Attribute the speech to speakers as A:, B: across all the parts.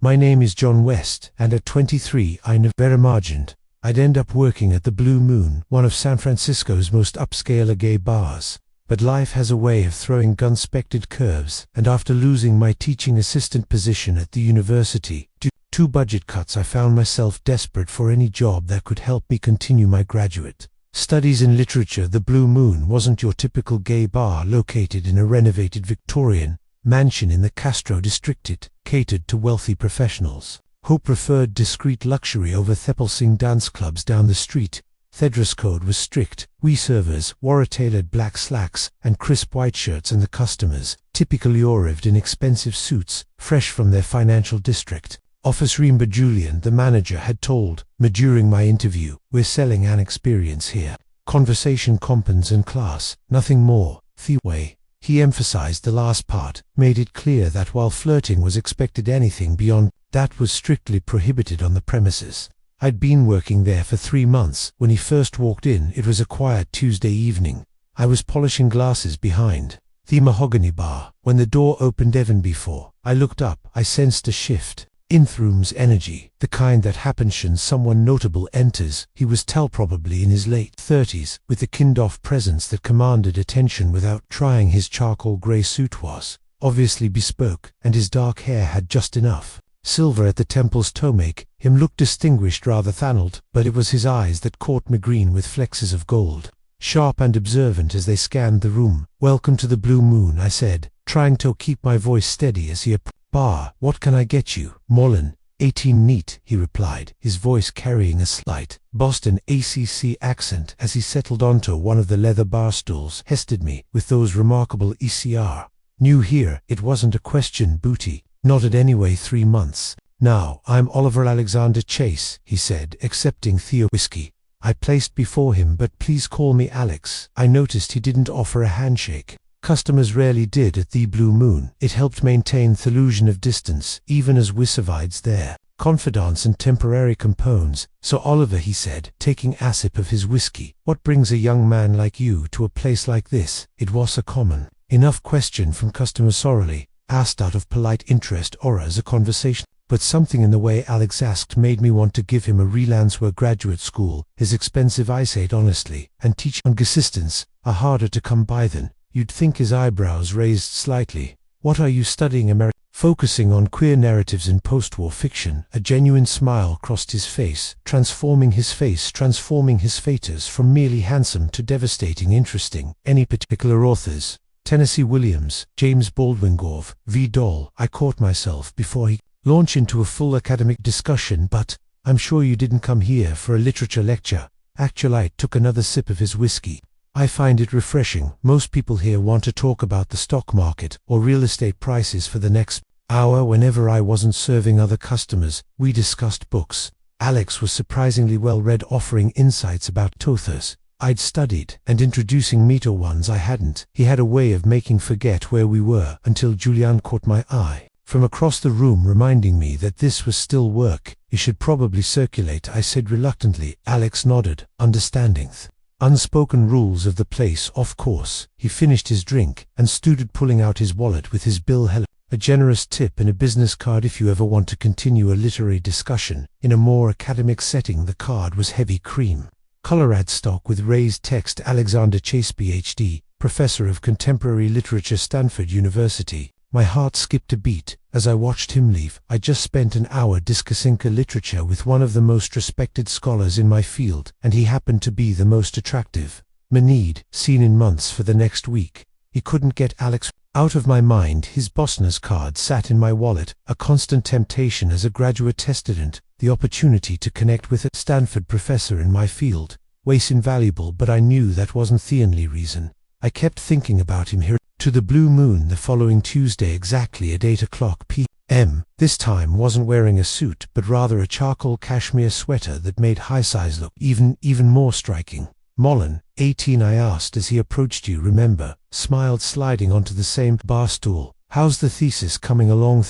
A: My name is John West, and at 23 I never imagined I'd end up working at the Blue Moon, one of San Francisco's most upscale gay bars. But life has a way of throwing unexpected curves, and after losing my teaching assistant position at the university due to budget cuts, I found myself desperate for any job that could help me continue my graduate studies in literature. The Blue Moon wasn't your typical gay bar located in a renovated Victorian mansion in the Castro district. It catered to wealthy professionals who preferred discreet luxury over thepulsing dance clubs down the street. The dress code was strict. We servers wore tailored black slacks and crisp white shirts, and the customers typically arrived in expensive suits, fresh from their financial district. Officer Remember Julian, the manager, had told me during my interview, "We're selling an experience here. Conversation, competence and class, nothing more." The way he emphasized the last part made it clear that while flirting was expected, anything beyond that was strictly prohibited on the premises. I'd been working there for 3 months. When he first walked in, it was a quiet Tuesday evening. I was polishing glasses behind the mahogany bar. When the door opened even before I looked up, I sensed a shift in the room's energy, the kind that happens when someone notable enters. He was probably in his late 30s, with a kind-of presence that commanded attention without trying. His charcoal grey suit was obviously bespoke, and his dark hair had just enough silver at the temples to make him look distinguished rather than old. But it was his eyes that caught me, green with flecks of gold, sharp and observant as they scanned the room. "Welcome to the Blue Moon," I said, trying to keep my voice steady as he approached. "Bar, what can I get you?" "Mullen, 18 neat," he replied, his voice carrying a slight Boston ACC accent as he settled onto one of the leather bar stools. "Hested me with those remarkable ECR. New here." It wasn't a question, Booty. Nodded. "Anyway, 3 months now." "I'm Oliver Alexander Chase," he said, accepting the whiskey I placed before him. "But please call me Alex." I noticed he didn't offer a handshake. Customers rarely did at the Blue Moon. It helped maintain the illusion of distance, even as we survived their confidants and temporary compounds. "So Oliver," he said, taking a sip of his whiskey, "what brings a young man like you to a place like this?" It was a common enough question from customers, sorely asked out of polite interest or as a conversation. But something in the way Alex asked made me want to give him a real answer. "Graduate school is expensive," I said honestly, "and teaching assistants are harder to come by than you'd think." His eyebrows raised slightly. "What are you studying?" "Focusing on queer narratives in post-war fiction." A genuine smile crossed his face, transforming his features from merely handsome to devastating interesting. "Any particular authors?" "Tennessee Williams, James Baldwin Gore, V. Dole." I caught myself before he launched into a full academic discussion. "But I'm sure you didn't come here for a literature lecture." Actually, I took another sip of his whiskey. "I find it refreshing. Most people here want to talk about the stock market or real estate prices for the next hour." Whenever I wasn't serving other customers, we discussed books. Alex was surprisingly well read, offering insights about authors I'd studied and introducing me to ones I hadn't. He had a way of making forget where we were until Julian caught my eye from across the room, reminding me that this was still work. "You should probably circulate," I said reluctantly. Alex nodded, understanding the unspoken rules of the place. "Of course." He finished his drink and stood pulling out his wallet with his bill. "Hello, a generous tip and a business card if you ever want to continue a literary discussion in a more academic setting." The card was heavy cream colored stock with raised text, "Alexander Chase, PhD, Professor of Contemporary Literature, Stanford University." My heart skipped a beat as I watched him leave. I just spent an hour discussing literature with one of the most respected scholars in my field, and he happened to be the most attractive man he'd seen in months. For the next week, he couldn't get Alex out of my mind. His business card sat in my wallet, a constant temptation as a graduate student. The opportunity to connect with a Stanford professor in my field was invaluable, but I knew that wasn't the only reason. I kept thinking about him here. To the Blue Moon the following Tuesday exactly at 8:00 p.m. This time wasn't wearing a suit, but rather a charcoal cashmere sweater that made high size look even more striking. "Mullen, 18?" I asked as he approached. "You remember?" Smiled, sliding onto the same bar stool. "How's the thesis coming along?"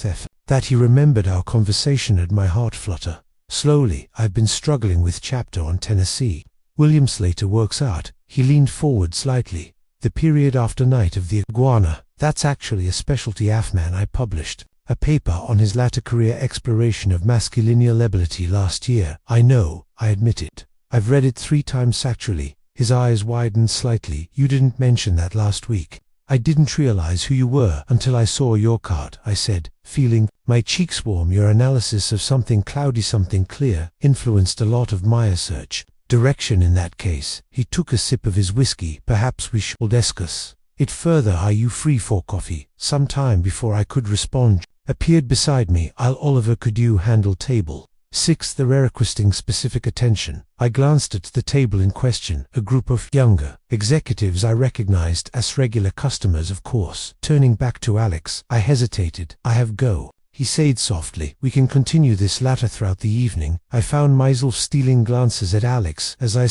A: That he remembered our conversation had my heart flutter. "Slowly. I've been struggling with chapter on Tennessee Williams later works out." He leaned forward slightly. "The period after Night of the Iguana. That's actually a specialty AFMAN I published a paper on his latter career exploration of masculinity last year. I know, I admitted. I've read it 3 times actually. His eyes widened slightly. You didn't mention that last week. I didn't realize who you were until I saw your card, I said, feeling my cheeks warm. Your analysis of something cloudy, something clear, influenced a lot of my search direction in that case. He took a sip of his whiskey. Perhaps we should discuss it further. Are you free for coffee? Sometime before I could respond, appeared beside me. Oliver, could you handle table 6? The requesting specific attention. I glanced at the table in question, a group of younger executives I recognized as regular customers, of course. Turning back to Alex, I hesitated. I have go, he said softly. We can continue this later throughout the evening. I found myself stealing glances at Alex as I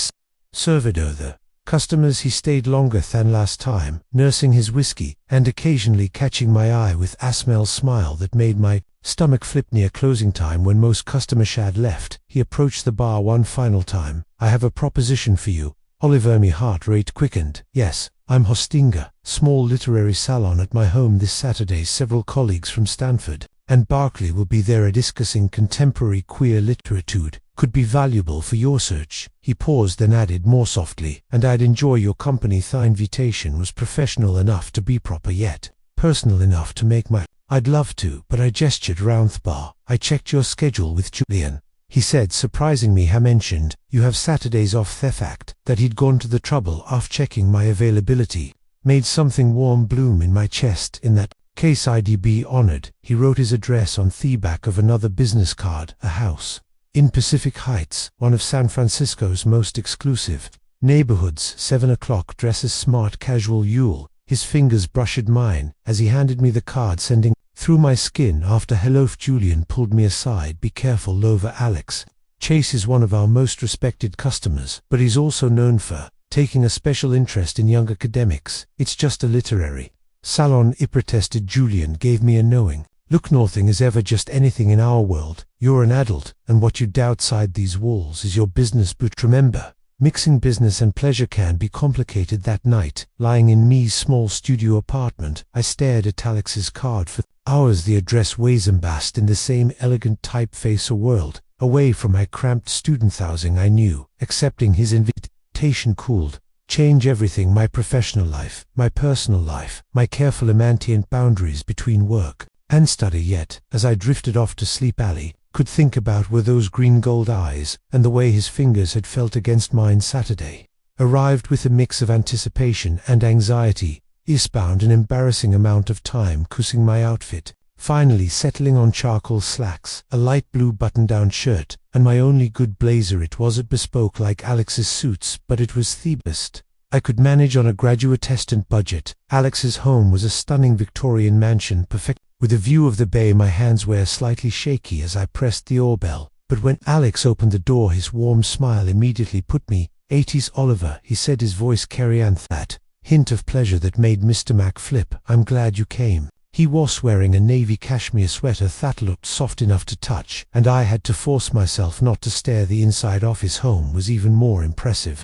A: surveyed other customers. He stayed longer than last time, nursing his whiskey, and occasionally catching my eye with a smile that made my stomach flip. Near closing time, when most customers had left, he approached the bar one final time. I have a proposition for you. Oliver, my heart rate quickened. Yes, I'm hosting a small literary salon at my home this Saturday. Several colleagues from Stanford and Berkeley will be there discussing contemporary queer literature. Could be valuable for your search. He paused, then added more softly, and I'd enjoy your company. The invitation was professional enough to be proper, yet personal enough to make my I'd love to, but I gestured around the bar. I checked your schedule with Julian, he said, surprising me. He mentioned you have Saturdays off. The fact that he'd gone to the trouble of checking my availability made something warm bloom in my chest. In that case, I'd be honored. He wrote his address on the back of another business card. A house in Pacific Heights, one of San Francisco's most exclusive neighborhoods. 7 o'clock. Dresses smart casual. Yule. His fingers brushed mine as he handed me the card, sending through my skin. After hello, Julian pulled me aside. Be careful, Lover. Alex Chase is one of our most respected customers, but he's also known for taking a special interest in young academics. It's just a literary salon, I protested. Julian gave me a knowing look. Nothing is ever just anything in our world. You're an adult, and what you do outside these walls is your business. But remember, mixing business and pleasure can be complicated. That night, lying in me's small studio apartment, I stared at Alex's card for hours. The address was embossed in the same elegant typeface. A world away from my cramped student housing. I knew accepting his invitation could change everything: my professional life, my personal life, my careful management boundaries between work and study. Yet, as I drifted off to sleep, Ali could think about were those green gold eyes, and the way his fingers had felt against mine. Saturday arrived with a mix of anticipation and anxiety. I spent an embarrassing amount of time cussing my outfit, finally settling on charcoal slacks, a light blue button-down shirt, and my only good blazer. It wasn't bespoke like Alex's suits, but it was the best I could manage on a graduate assistant budget. Alex's home was a stunning Victorian mansion, perfect with a view of the bay. My hands were slightly shaky as I pressed the doorbell, but when Alex opened the door, his warm smile immediately put me 80s. Oliver, he said, his voice carrying that hint of pleasure that made Mr. Mac flip. I'm glad you came. He was wearing a navy cashmere sweater that looked soft enough to touch, and I had to force myself not to stare. The inside of his home was even more impressive.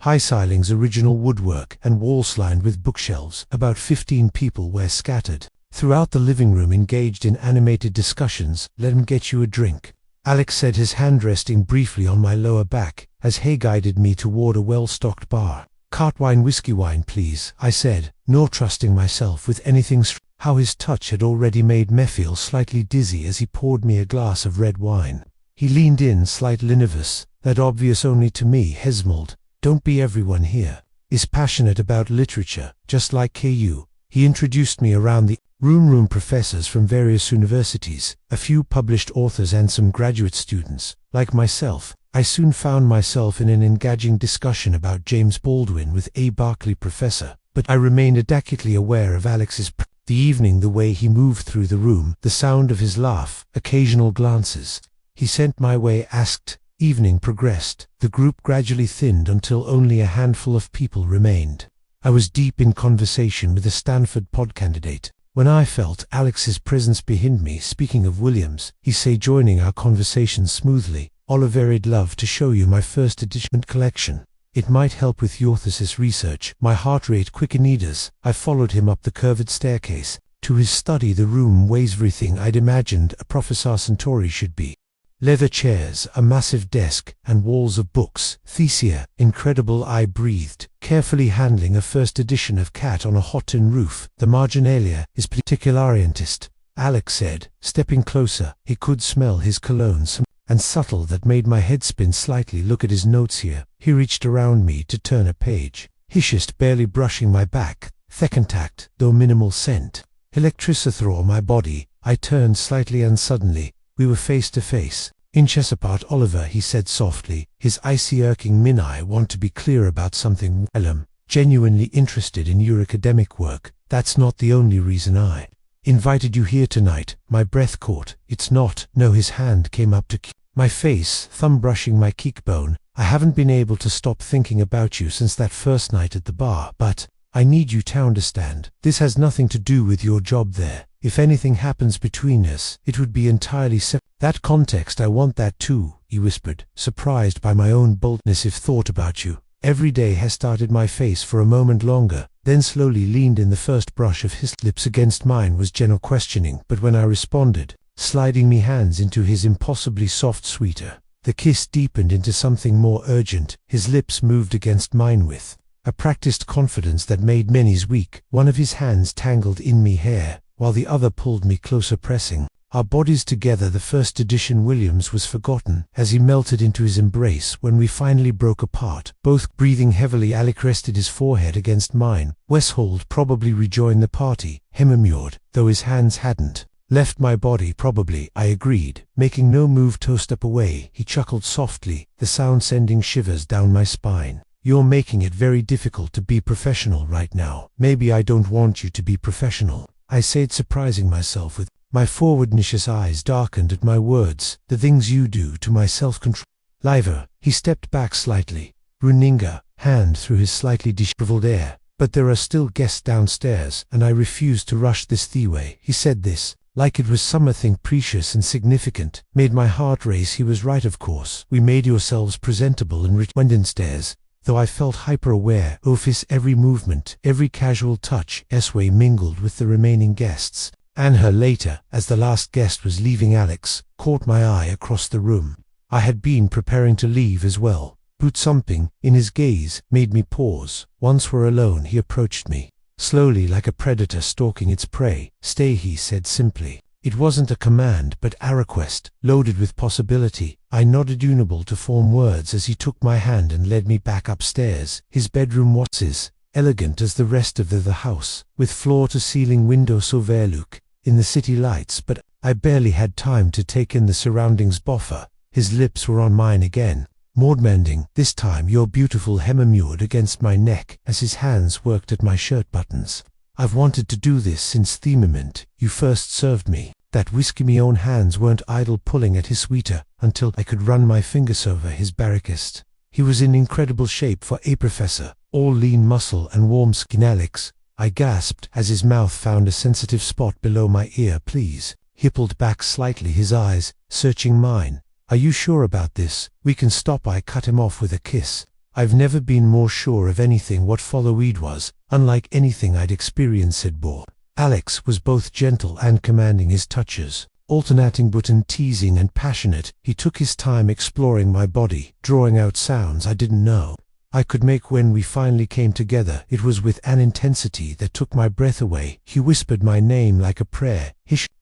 A: High ceilings, original woodwork, and walls lined with bookshelves. About 15 people were scattered throughout the living room, engaged in animated discussions. Let him get you a drink, Alex said, his hand resting briefly on my lower back as he guided me toward a well-stocked bar. Cart wine, whiskey wine, please, I said, nor trusting myself with anything. How his touch had already made me feel slightly dizzy as he poured me a glass of red wine. He leaned in, slightly nervous, that obvious only to me. Hesmald, don't be everyone here is passionate about literature, just like KU. He introduced me around the room professors from various universities, a few published authors, and some graduate students. Like myself, I soon found myself in an engaging discussion about James Baldwin with a Berkeley professor, but I remained acutely aware of Alex's the evening, the way he moved through the room, the sound of his laugh, occasional glances he sent my way. Asked. Evening progressed. The group gradually thinned until only a handful of people remained. I was deep in conversation with a Stanford pod candidate when I felt Alex's presence behind me. Speaking of Williams, he said, joining our conversation smoothly, Oliver, I'd love to show you my first edition collection. It might help with your thesis research. My heart rate quickened as I followed him up the curved staircase, to his study. The room was everything I'd imagined a Professor Centauri should be. Leather chairs, a massive desk, and walls of books. Thesia, incredible, I breathed, carefully handling a first edition of Cat on a hot tin roof. The marginalia is particularientist, Alex said, stepping closer. He could smell his cologne, and subtle, that made my head spin slightly. Look at his notes here. He reached around me to turn a page. Hishist, barely brushing my back. Thecontact, though minimal scent. Electricity through my body. I turned slightly and suddenly, we were face to face. Inches apart. Oliver, he said softly, his icy irking min. I want to be clear about something. I'm genuinely interested in your academic work. That's not the only reason I invited you here tonight. My breath caught. It's not. No. His hand came up to my face, thumb brushing my cheekbone. I haven't been able to stop thinking about you since that first night at the bar, but I need you to understand. This has nothing to do with your job there. If anything happens between us, it would be entirely separate. That context, I want that too, he whispered, surprised by my own boldness. If thought about you every day has started. My face for a moment longer, then slowly leaned in. The first brush of his lips against mine was gentle questioning, but when I responded, sliding me hands into his impossibly soft, sweeter, the kiss deepened into something more urgent. His lips moved against mine with a practiced confidence that made many's weak. One of his hands tangled in me hair, while the other pulled me closer, pressing our bodies together. The first edition Williams was forgotten as he melted into his embrace. When we finally broke apart, both breathing heavily, Alec rested his forehead against mine. Westhold probably rejoined the party, hemimmured, though his hands hadn't left my body. Probably, I agreed, making no move to step away. He chuckled softly, the sound sending shivers down my spine. You're making it very difficult to be professional right now. Maybe I don't want you to be professional, I said, surprising myself with my forward-nicious eyes darkened at my words. The things you do to my self-control. Liver, he stepped back slightly. Runinga, hand through his slightly disheveled air. But there are still guests downstairs, and I refuse to rush this Thiway. He said this, like it was something precious and significant. Made my heart race. He was right, of course. We made yourselves presentable and went downstairs, though I felt hyper-aware of his every movement, every casual touch. Esway mingled with the remaining guests. And her later, as the last guest was leaving, Alex caught my eye across the room. I had been preparing to leave as well, but something in his gaze made me pause. Once we're alone, he approached me, slowly, like a predator stalking its prey. Stay, he said simply. It wasn't a command, but a request, loaded with possibility. I nodded, unable to form words, as he took my hand and led me back upstairs. His bedroom was as elegant as the rest of the house, with floor-to-ceiling windows overlook in the city lights, but I barely had time to take in the surroundings. Boffer, his lips were on mine again, more demanding. This time your beautiful hemimmured against my neck as his hands worked at my shirt buttons. I've wanted to do this since the moment you first served me. That whiskey me own hands weren't idle, pulling at his sweater until I could run my fingers over his barricast. He was in incredible shape for a professor, all lean muscle and warm skin. Alex, I gasped as his mouth found a sensitive spot below my ear. Please. He pulled back slightly, his eyes searching mine. Are you sure about this? We can stop. I cut him off with a kiss. I've never been more sure of anything. What followed was unlike anything I'd experienced, said Bohr. Alex was both gentle and commanding, his touches alternating between teasing and passionate. He took his time exploring my body, drawing out sounds I didn't know I could make. When we finally came together, it was with an intensity that took my breath away. He whispered my name like a prayer,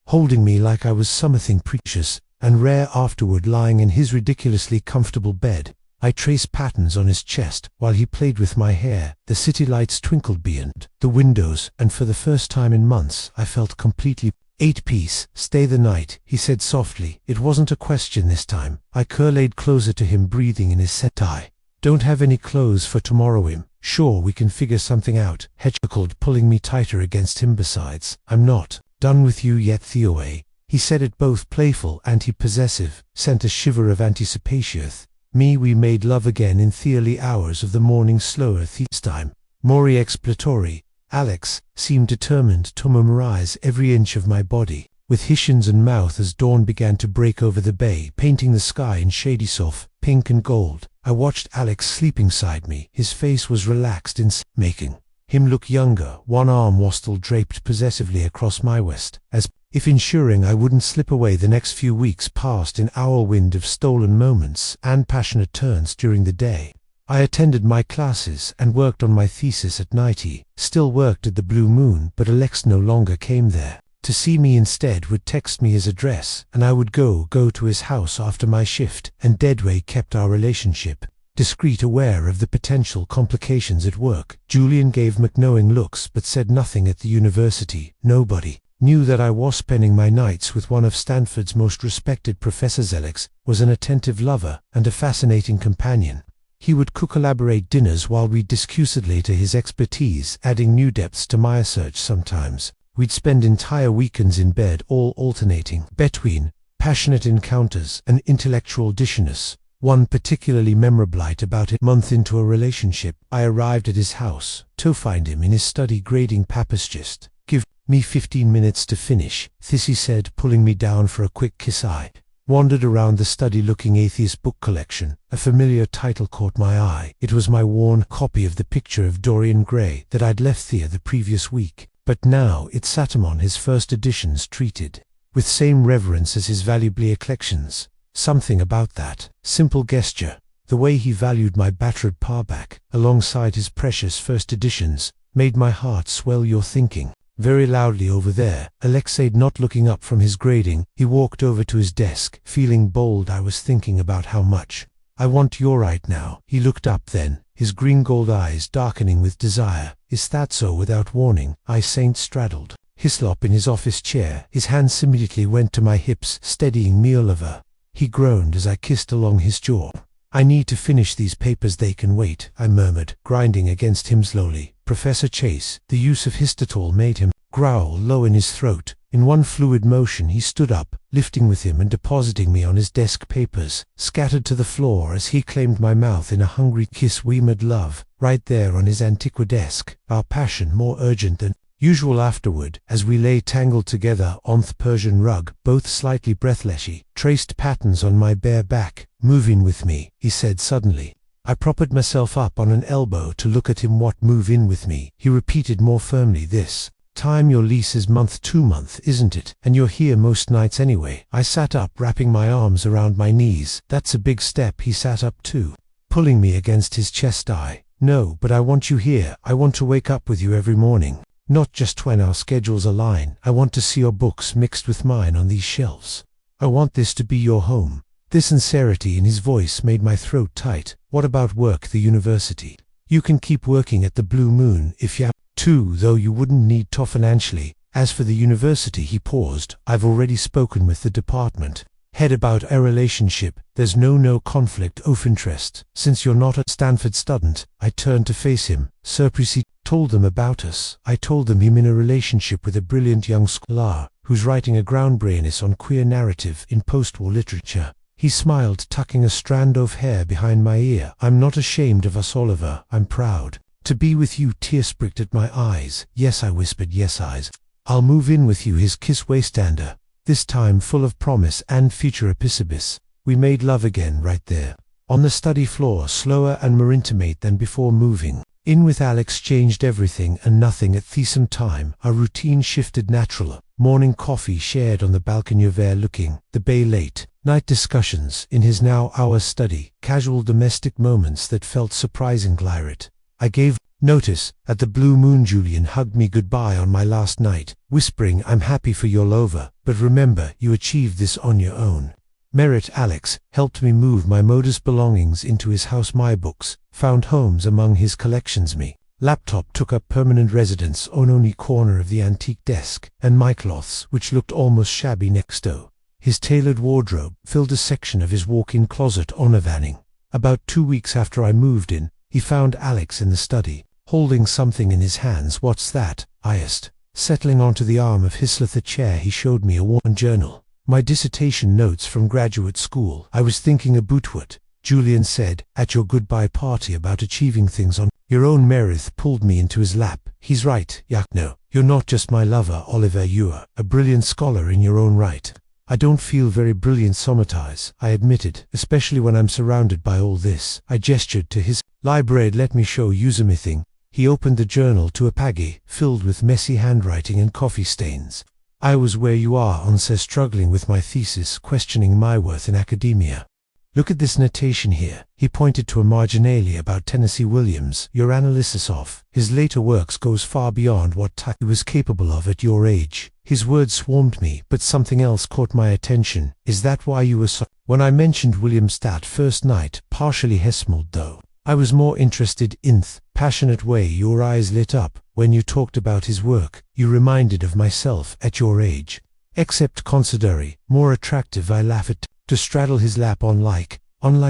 A: holding me like I was something precious and rare. Afterward, lying in his ridiculously comfortable bed, I traced patterns on his chest while he played with my hair. The city lights twinkled beyond the windows, and for the first time in months I felt completely at peace. Stay the night, he said softly. It wasn't a question this time. I curled closer to him, breathing in his set. I don't have any clothes for tomorrow. Sure, we can figure something out. He chuckled, pulling me tighter against him. Besides, I'm not done with you yet, Theoe. He said it, both playful and possessive, sent a shiver of anticipation. We made love again in the early hours of the morning, slower this time, more exploratory. Alex seemed determined to memorize every inch of my body, with his shins and mouth as dawn began to break over the bay, painting the sky in shady soft pink and gold. I watched Alex sleeping beside me. His face was relaxed in making him look younger, one arm was still draped possessively across my waist, as if ensuring I wouldn't slip away. The next few weeks passed in whirlwind of stolen moments and passionate turns during the day. I attended my classes and worked on my thesis at night. He still worked at the Blue Moon, but Alex no longer came there to see me. Instead would text me his address, and I would go to his house after my shift, and deadweight kept our relationship discreet, aware of the potential complications at work. Julian gave McKnowing looks but said nothing. At the university, nobody knew that I was spending my nights with one of Stanford's most respected professors. Alex was an attentive lover and a fascinating companion. He would co-collaborate dinners while we discussed later his expertise, adding new depths to my research. Sometimes we'd spend entire weekends in bed, all alternating between passionate encounters and intellectual dissonance. One particularly memorable night, about a month into a relationship, I arrived at his house to find him in his study grading papers. "Just give me 15 minutes to finish this," he said, pulling me down for a quick kiss. I wandered around the study looking atheist book collection. A familiar title caught my eye. It was my worn copy of The Picture of Dorian Gray that I'd left there the previous week, but now it sat among his first editions, treated with same reverence as his valuable collections. Something about that simple gesture, the way he valued my battered paperback alongside his precious first editions, made my heart swell. "You're thinking very loudly over there," Alex said, not looking up from his grading. He walked over to his desk, feeling bold. "I was thinking about how much I want you right now." He looked up then, his green-gold eyes darkening with desire. "Is that so?" Without warning, I straddled Hislop in his office chair. His hands immediately went to my hips, steadying me. "Oliver," he groaned as I kissed along his jaw. "I need to finish these papers. They can wait," I murmured, grinding against him slowly. "Professor Chase." The use of histotol made him growl low in his throat. In one fluid motion he stood up, lifting with him and depositing me on his desk. Papers scattered to the floor as he claimed my mouth in a hungry kiss. We made love right there on his antiqua desk, our passion more urgent than usual. Afterward, as we lay tangled together on the Persian rug, both slightly breathless, he traced patterns on my bare back. "Move in with me," he said suddenly. I propped myself up on an elbow to look at him. "What, move in with me?" he repeated more firmly. "This time your lease is month to month, isn't it? And you're here most nights anyway." I sat up, wrapping my arms around my knees. "That's a big step." He sat up too, pulling me against his chest. "I know, but I want you here. I want to wake up with you every morning. Not just when our schedules align. I want to see your books mixed with mine on these shelves. I want this to be your home." The sincerity in his voice made my throat tight. "What about work?" "The university. You can keep working at the Blue Moon if you have to, though you wouldn't need to financially. As for the university," he paused, "I've already spoken with the department head about our relationship. There's no conflict of interest. Since you're not a Stanford student." I turned to face him. "Surprise." He told them about us. I told them him in a relationship with a brilliant young scholar who's writing a groundbreaking on queer narrative in post-war literature. He smiled, tucking a strand of hair behind my ear. "I'm not ashamed of us, Oliver. I'm proud to be with you." Tears pricked at my eyes. "Yes," I whispered. "Yes, eyes. I'll move in with you." His kiss waystander, this time full of promise and future episcopus. We made love again right there on the study floor, slower and more intimate than before. Moving in with Alex changed everything and nothing. At the same time, our routine shifted naturally. Morning coffee shared on the balcony overlooking the bay, late night discussions in his now our study, casual domestic moments that felt surprising. Glirit. I gave notice at the Blue Moon. Julian hugged me goodbye on my last night, whispering, "I'm happy for you, Oliver, but remember, you achieved this on your own merit." Alex helped me move my modest belongings into his house. My books found homes among his collections. My laptop took up permanent residence on only corner of the antique desk, and my cloths, which looked almost shabby next to his tailored wardrobe, filled a section of his walk-in closet on a vanning. About 2 weeks after I moved in, he found Alex in the study, holding something in his hands. "What's that?" I asked. Settling onto the arm of his leather chair, he showed me a worn journal. "My dissertation notes from graduate school." "I was thinking about what Julian said at your goodbye party about achieving things on your own merit." Pulled me into his lap. "He's right. No, you're not just my lover, Oliver. You're a brilliant scholar in your own right." "I don't feel very brilliant sometimes," I admitted, "especially when I'm surrounded by all this." I gestured to his library. "Let me show you something." He opened the journal to a page filled with messy handwriting and coffee stains. I was where you are, says, struggling with my thesis, questioning my worth in academia. Look at this notation here. He pointed to a marginalia about Tennessee Williams. Your analysis of his later works goes far beyond what he was capable of at your age. His words swarmed me, but something else caught my attention. Is that why you were so... When I mentioned Williams that first night, partially hesmalled though, I was more interested in the passionate way your eyes lit up when you talked about his work. You reminded of myself at your age. Except considering more attractive, I laugh at to straddle his lap unlike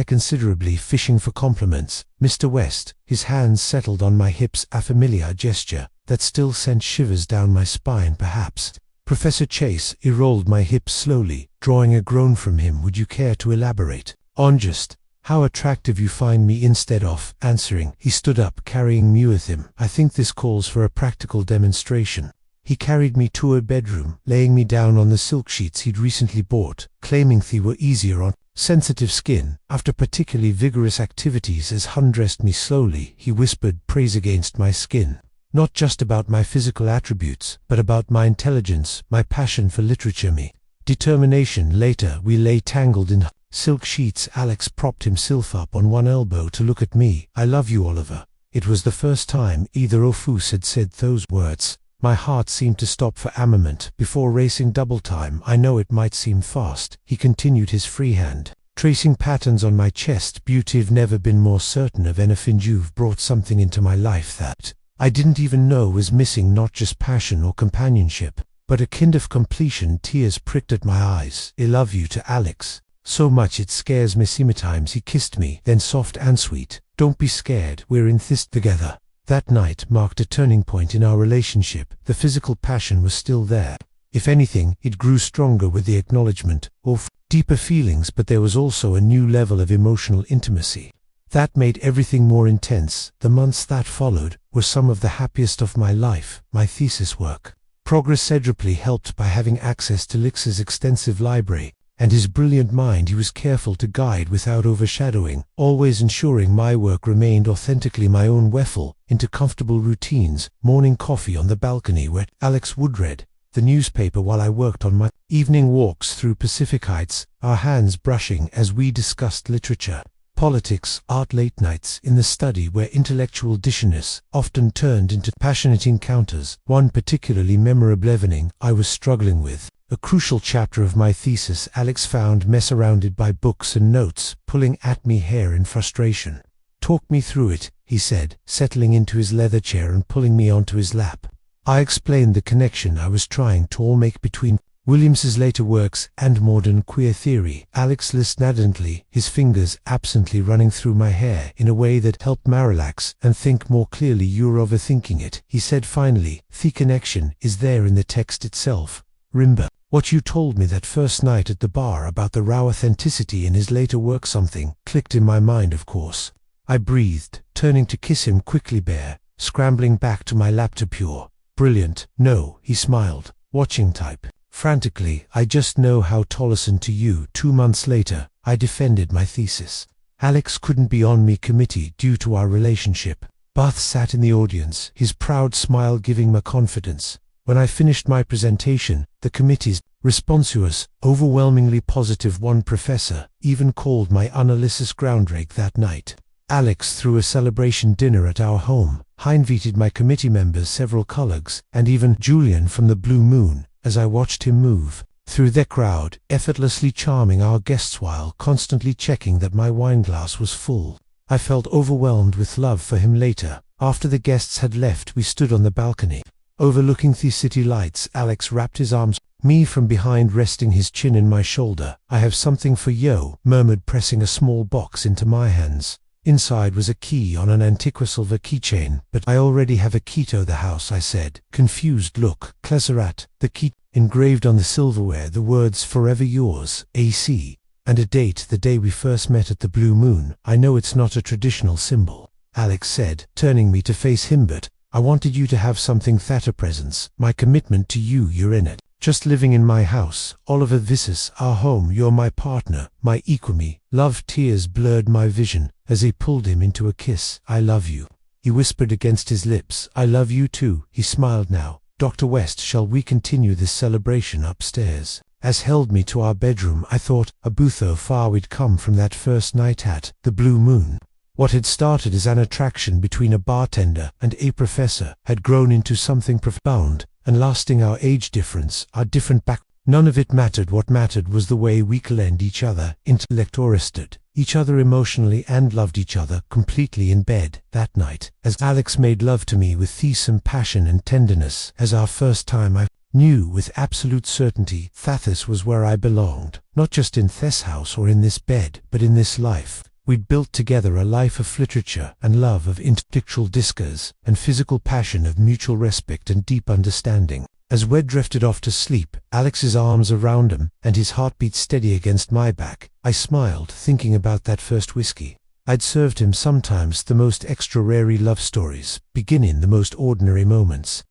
A: considerably fishing for compliments. Mr. West, his hands settled on my hips, a familiar gesture that still sent shivers down my spine perhaps. Professor Chase, he rolled my hips slowly, drawing a groan from him. Would you care to elaborate on just how attractive you find me? Instead of answering, he stood up, carrying me with him. I think this calls for a practical demonstration. He carried me to a bedroom, laying me down on the silk sheets he'd recently bought, claiming they were easier on sensitive skin. After particularly vigorous activities, as undressed me slowly, he whispered praise against my skin. Not just about my physical attributes, but about my intelligence, my passion for literature, me determination. Later, we lay tangled in silk sheets. Alex propped himself up on one elbow to look at me. I love you, Oliver. It was the first time either of us had said those words. My heart seemed to stop for a moment before racing double time. I know it might seem fast, he continued, his free hand tracing patterns on my chest. Beauty've never been more certain of anything. You've brought something into my life that I didn't even know was missing, not just passion or companionship, but a kind of completion. Tears pricked at my eyes. I love you to Alex so much it scares me sometimes. He kissed me, then soft and sweet. Don't be scared, we're in this together. That night marked a turning point in our relationship. The physical passion was still there. If anything, it grew stronger with the acknowledgement of deeper feelings, but there was also a new level of emotional intimacy that made everything more intense. The months that followed were some of the happiest of my life. My thesis work progressed considerably, helped by having access to Lix's extensive library and his brilliant mind. He was careful to guide without overshadowing, always ensuring my work remained authentically my own. Weffel into comfortable routines, morning coffee on the balcony where Alex would read the newspaper while I worked on my evening walks through Pacific Heights, our hands brushing as we discussed literature, politics, art. Late nights in the study where intellectual dissonance often turned into passionate encounters. One particularly memorable evening, I was struggling with a crucial chapter of my thesis. Alex found me surrounded by books and notes, pulling at me hair in frustration. Talk me through it, he said, settling into his leather chair and pulling me onto his lap. I explained the connection I was trying to all make between Williams's later works and modern queer theory. Alex listened ardently, his fingers absently running through my hair in a way that helped me relax and think more clearly. You're overthinking it, he said finally. The connection is there in the text itself. Remember what you told me that first night at the bar about the raw authenticity in his later work? Something clicked in my mind, of course. I breathed, turning to kiss him quickly, bare, scrambling back to my lap to pure. Brilliant. No, he smiled, watching type. Frantically, I just know how to listen to you. 2 months later, I defended my thesis. Alex couldn't be on my committee due to our relationship. Beth sat in the audience, his proud smile giving me confidence. When I finished my presentation, the committee's response was overwhelmingly positive. One professor even called my analysis groundbreaking that night. Alex threw a celebration dinner at our home. I invited my committee members, several colleagues, and even Julian from the Blue Moon, as I watched him move through the crowd, effortlessly charming our guests while constantly checking that my wineglass was full. I felt overwhelmed with love for him. Later, after the guests had left, we stood on the balcony, overlooking the city lights. Alex wrapped his arms me from behind, resting his chin in my shoulder. I have something for you, murmured, pressing a small box into my hands. Inside was a key on an antique silver keychain. But I already have a key to the house, I said. Confused look. Clesarat, the key, engraved on the silverware the words "Forever Yours, AC," and a date, the day we first met at the Blue Moon. I know it's not a traditional symbol, Alex said, turning me to face him, but I wanted you to have something that represents my commitment to you. You're in it. Just living in my house. Oliver, this is our home. You're my partner, my equal. Me. Love. Tears blurred my vision as he pulled him into a kiss. I love you. he whispered against his lips. I love you too. He smiled now. Dr. West, shall we continue this celebration upstairs? As held me to our bedroom, I thought, Abutho, far we'd come from that first night at the Blue Moon. What had started as an attraction between a bartender and a professor had grown into something profound and lasting. Our age difference, our different none of it mattered. What mattered was the way we cleansed each other, intellectualised each other emotionally, and loved each other completely in bed that night. As Alex made love to me with fearsome passion and tenderness, as our first time, I knew with absolute certainty Thethys was where I belonged, not just in this house or in this bed, but in this life. We'd built together a life of literature and love, of intellectual discourse and physical passion, of mutual respect and deep understanding. As Wed drifted off to sleep, Alex's arms around him and his heartbeat steady against my back, I smiled, thinking about that first whiskey. I'd served him sometimes the most extraordinary love stories, begin in the most ordinary moments,